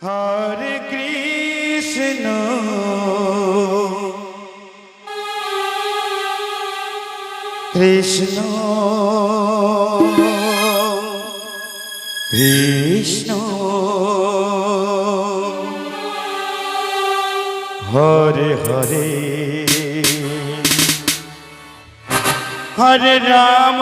Hare Krishna Krishna Krishna Hare Hare Hare Ram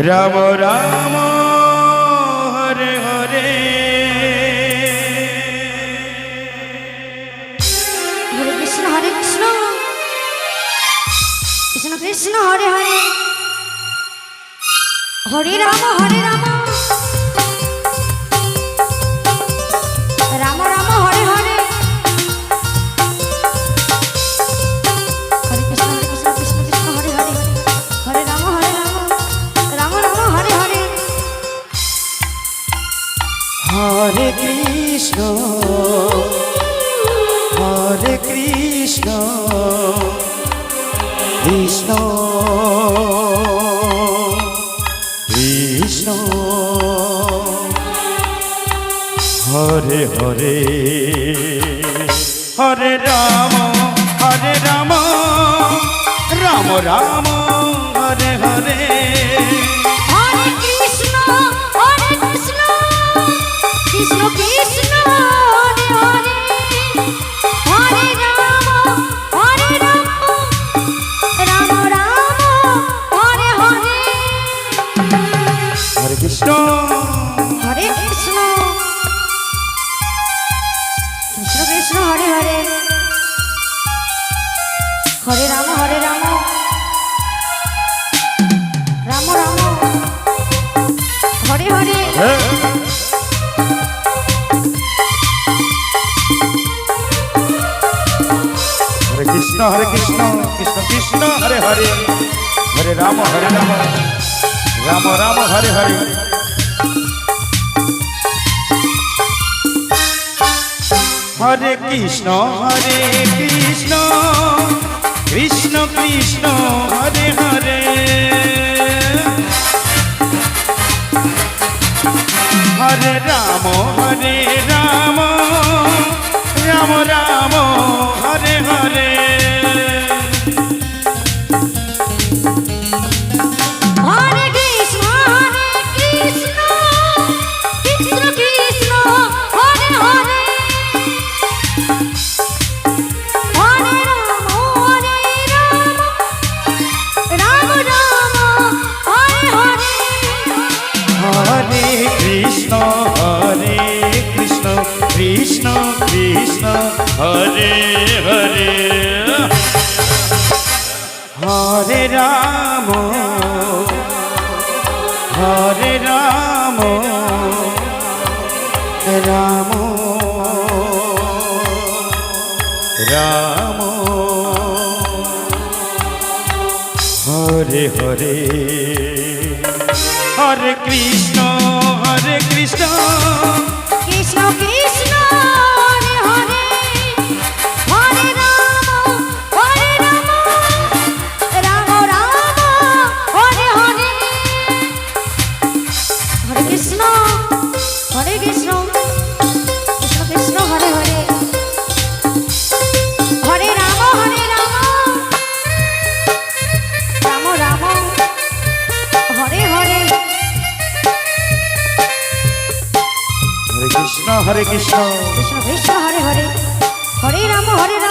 Ram Ram Hare Hare Hare Krishna Krishna Krishna Hare Hare Hare Ram Ram Ram Hare Hare Hare Krishna Krishna Krishna Hare Hare Hare Ram Ram Ram Hare Hare Hare Krishna Krishna Krishna Hare Hare Hare Ram Ram Ram Hare Hare Hare Krishna Krishna Krishna Hare Hare Hare Ram Ram Ram Hare Hare Hare Krishna Krishna Krishna Hare Hare Hare Ram Ram Ram Hare Hare Hare Krishna Krishna Krishna Hare Hare Hare Ram Ram Ram Hare Hare Hare Krishna Krishna Krishna Hare Hare Hare Ram Ram Ram Hare Hare Hare Krishna Krishna Krishna Hare Hare Hare Ram Ram Ram Hare Hare Hare Krishna Krishna Krishna Hare Hare Hare Ram Ram Ram Hare Hare Hare Krishna Krishna Krishna Hare Hare Hare Ram Ram Ram Hare Hare Hare Krishna Krishna Krishna Hare Hare Hare Ram Ram Ram Hare Hare Hare Krishna Krishna Krishna Hare Hare Hare Ram Ram Ram Hare Hare Hare Krishna Krishna Krishna Hare Hare Hare Ram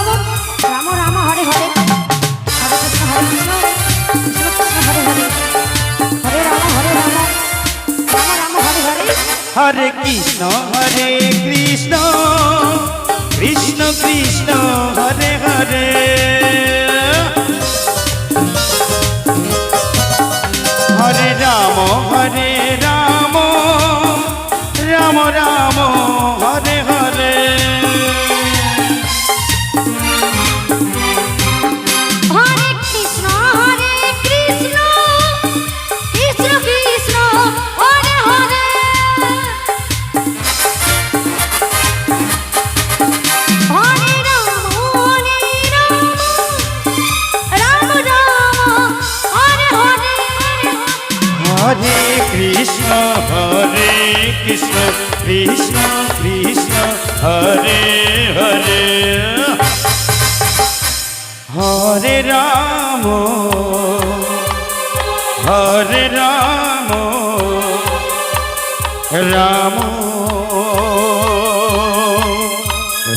Ram Ram Hare Hare Hare Krishna Krishna Krishna Hare Hare Hare Ram Ram Ram Hare Hare Hare Krishna Krishna Krishna Hare Hare Hare Ram Ram Ram Hare Hare Hare Krishna Krishna Krishna Hare Hare Hare Ram Ram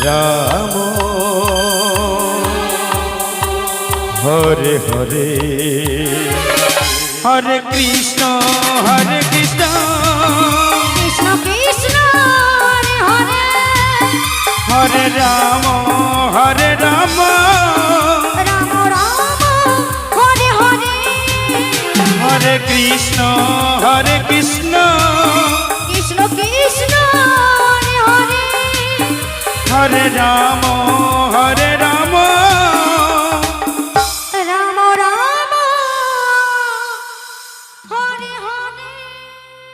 Ram Hare Hare Hare Krishna Krishna Krishna Hare Hare Hare Ram Ram Ram Ram Hare Hare Hare Krishna Krishna Krishna Krishna Hare Hare Hare Ram